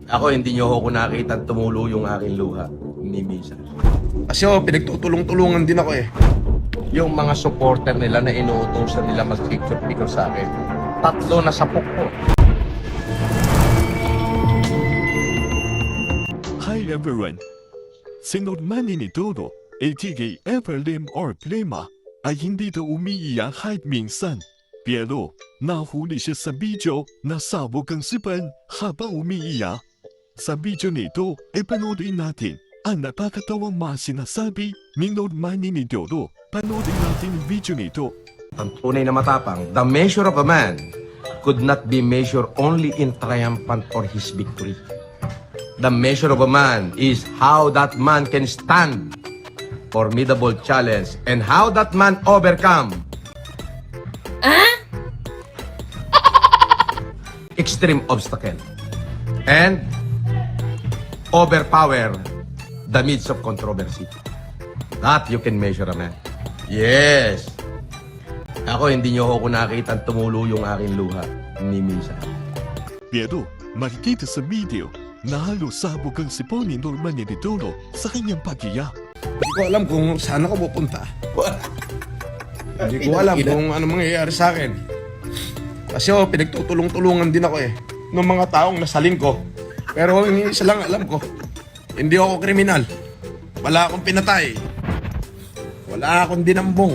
Ako, hindi nyo ako nakita at tumulo yung aking luha. Ni Misa. Kasi pinagtutulong-tulungan din ako eh. Yung mga supporter nila na inuutosan nila mag-picture-picture sa akin, 3 na sapok ko. Hi everyone! Si Norman Inidoro, aka Everlim or Plema, ay hindi daw umiiyak kahit minsan. Pero nahuli siya sa video na sabog ang sipan habang umiiyak. Sa video nito ay panoorin natin ang napakatawang mga sinasabi ni Norman Inidoro. Panoorin natin ang video nito. Ang tunay na matapang, the measure of a man could not be measured only in triumphant or his victory. The measure of a man is how that man can stand formidable challenge and how that man overcome extreme obstacle and overpower the midst of controversy. That you can measure a man. Yes. Ako, hindi nyo ako nakita at tumulo yung aking luha. Ni Misa. Pero makikita sa video na halos sabog ang sipon ni Norman Inidoro sa kanyang pag-iyak. Hindi ko alam kung saan ako pupunta. Hindi ko alam kung ano mangyayari sa akin. Kasi pinagtutulong-tulungan din ako eh. Ng mga taong nasalin ko. Pero isa lang alam ko. Hindi ako kriminal. Wala akong pinatay. Wala akong dinambong.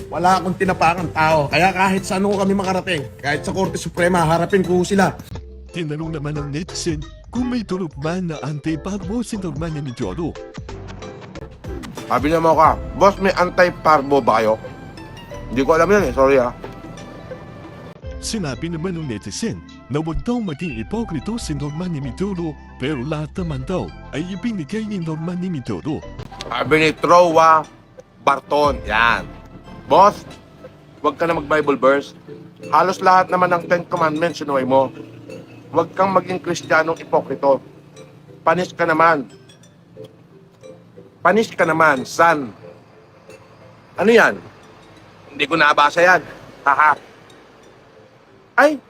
Wala akong tinapakan tao. Kaya kahit saan ko kami makarating, kahit sa Korte Suprema, harapin ko sila. Tinanong naman ng netizen kung may tulog man na anti-parbo si Norman Inidoro. Sabi naman ka, boss, may anti-parbo ba kayo? Hindi ko alam yan eh, sorry ah. Sinabi naman ng netizen na huwag daw maging ipokrito si Norman Inidoro pero lahat naman daw ay ibinigay ni Norman Inidoro. Sabi ni Trowa Barton, yan. Boss, huwag ka na mag-Bible verse. Halos lahat naman ng 10 Commandments sinuway mo. Huwag kang maging Kristiyanong ipokrito. Panis ka naman. Panis ka naman, son. Ano yan? Hindi ko nabasa yan. Haha. Ay,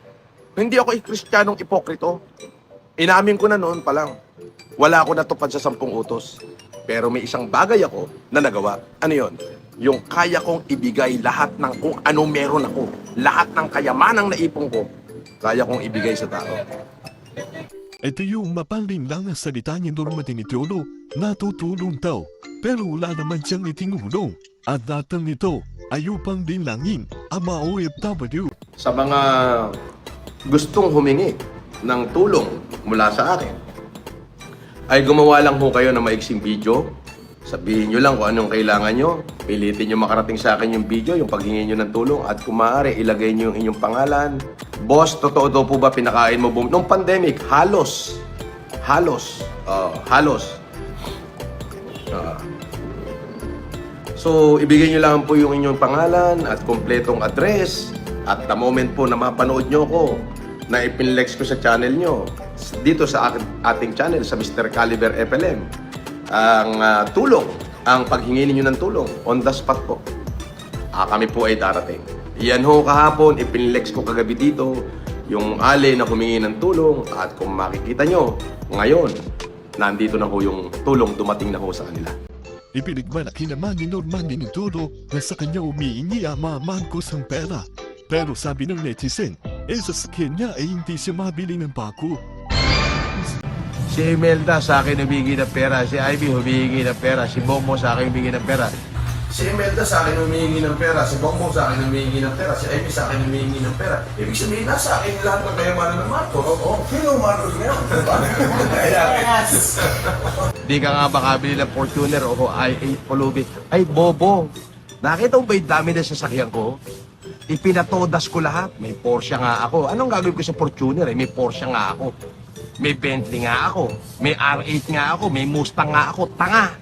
hindi ako Kristiyanong ipokrito. Inamin ko na noon pa lang. Wala ako natupad sa 10 utos. Pero may isang bagay ako na nagawa. Ano yon? Yung kaya kong ibigay lahat ng kung ano meron ako. Lahat ng kayamanang naipon ko, kaya kong ibigay sa tao. Ito yung mapaling lang na salita ni Norman Inidoro na tutulong daw pero wala naman siyang itinulong at datang nito ay upang dinlangin ang mga OFW. Sa mga gustong humingi ng tulong mula sa akin, ay gumawa lang ho kayo ng maiksing video. Sabihin nyo lang kung anong kailangan nyo. Pilitin nyo makarating sa akin yung video, yung paghingi nyo ng tulong. At kung maaari, ilagay nyo yung inyong pangalan. Boss, totoo daw po ba pinakain mo boom? Nung pandemic, halos. So, ibigay nyo lang po yung inyong pangalan at kompletong address. At the moment po na mapanood nyo ko, na ipinlex ko sa channel nyo, dito sa ating channel, sa Mr. Caliber FLM, ang tulong, ang paghingi ninyo ng tulong, on the spot po. Kami po ay darating. Yan ho kahapon, ipinlex ko kagabi dito, yung ali na humingi ng tulong, at kung makikita nyo, ngayon, nandito na ho yung tulong dumating na ho sa kanila. Ipinagmalaki naman ni Norman Inidoro na sa kanya umiingi ang mga mangkos ng pera. Pero sabi ng netizen, sa skin niya ay hindi siya mabili ng bako. Si Imelda sa akin humingi ng pera, si Ivy humingi ng pera, si Bongbong sa akin humingi ng pera. Si Imelda sa akin humingi ng pera, si Bongbong sa akin humingi ng pera, si Ivy sa akin humingi ng pera. Ibig sabihin na sa akin lahat ng kayamanan ng Marcos. Oo. Sino ang Marcos ngayon? Di ka nga makabili ng Fortuner o i8 Pulubi. Ay, bobo. Nakita mo ba yung dami na sasakyan ko? Ipinatodas ko lahat. May Porsche nga ako. Anong gagawin ko sa Fortuner? May Porsche nga ako. May Bentley nga ako. May R8 nga ako. May Mustang nga ako. Tanga!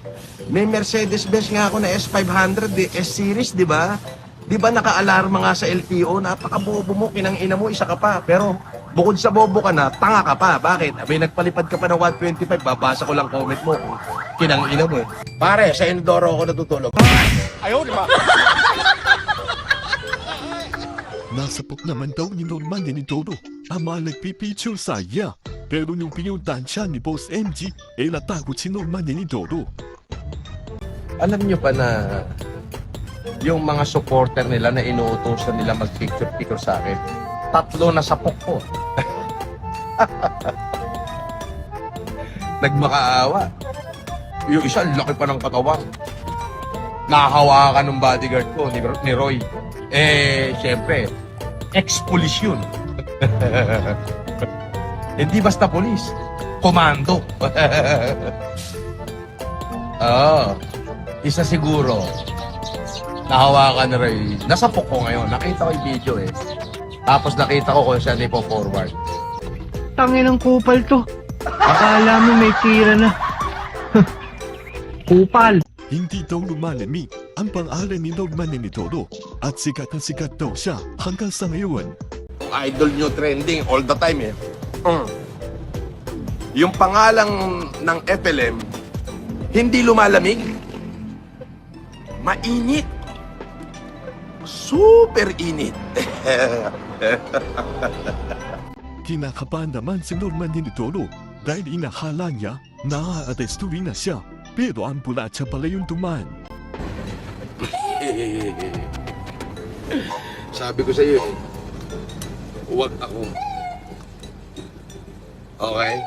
May Mercedes-Benz nga ako na S500, S-Series, di ba? Di ba naka-alarma nga sa LTO? Napaka-bobo mo, kinang-ina mo, isa ka pa. Pero bukod sa bobo ka na, tanga ka pa. Bakit? May nagpalipad ka pa ng 125, babasa ko lang comment mo. Kinang-ina mo eh. Pare, sa Inodoro ako natutulog. Nasapok naman daw ni Norman Dinidoro ang mga nagpipicture sa iya. Pero nung pinuntahan siya ni Boss MG, natakot si Norman Dinidoro. Alam nyo ba na yung mga supporter nila na inuutosan nila mag-picture-picture sa akin, 3 na sapok ko. Nagmakaawa. Yung isa, laki pa ng katawan. Nakahawakan ng bodyguard ko, ni Roy. Siyempre, ex-police yun. Hindi basta polis. Komando. Isa siguro. Nahawakan ni Roy. Nasapok ko ngayon. Nakita ko yung video Tapos nakita ko kung siya nipo-forward. Tangin ng kupal to. Akala mo may tira na. Kupal. Hindi daw lumalamig ang pangalan ni Norman Dinidoro at sikat na sikat daw siya hanggang sa ngayon. Idol nyo trending all the time Yung pangalang ng FLM, hindi lumalamig. Mainit. Super init. Kinakabahan naman si Norman Dinidoro dahil inahala niya na aarestuin na siya. Pero ang bulatsa pala yung duman. Sabi ko sa iyo, huwag ako. Okay?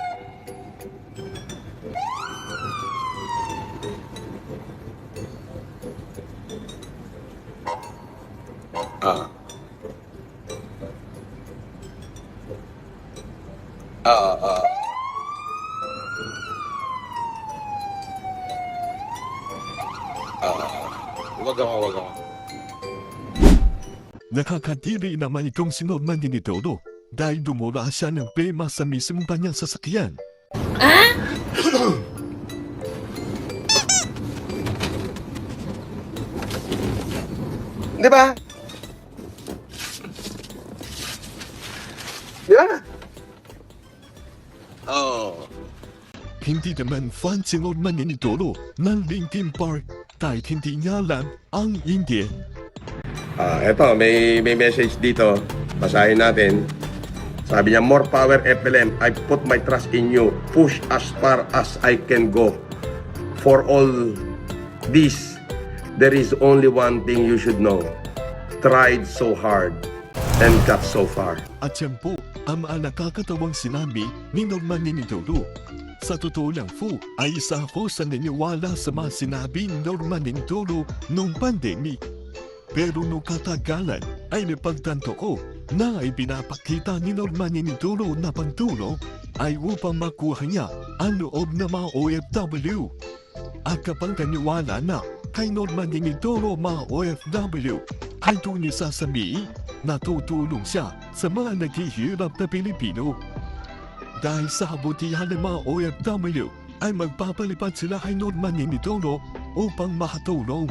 Huwag ako. Nakakadiri naman itong si Norman Dinidoro dahil dumura siya ng pema sa mismong kanyang sasakyan. Di ba? Di ba? Hindi naman fan si Norman Dinidoro ng Linkin Park kahit hindi niya alam ang Indian. Eto, may message dito. Basahin natin. Sabi niya, more power FLM. I put my trust in you. Push as far as I can go. For all this, there is only one thing you should know. Tried so hard and got so far. At yan po ang mga nakakatawang sinabi ni Norman Dinidoro. Sa totoo lang po, ay isa ako sa naniniwala sa mga sinabi ni Norman Dinidoro noong pandemic. Pero nung katagalan ay napagtanto ko na ay pinapakita ni Norman Dinidoro na pagtulong ay upang makuha niya ang loob ng mga OFW. At kapag naniwala na kay Norman Dinidoro mga OFW, ay doon niya sasabihin na tutulong siya sa mga naghihirap na Pilipino. Dahil sa kabutihan ng mga OFW ay magpapalipad sila kay Norman Dinidoro upang makatulong.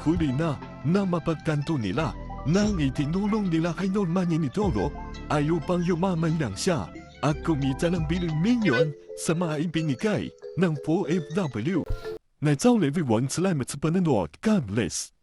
Huli na mapagkanto nila nang itinulong nila kay Norman Dinidoro ay upang yumaman lang siya at kumita ng bilyon sa mga ibinigay ng OFW. That's all everyone. Salamat sa panonood. God bless.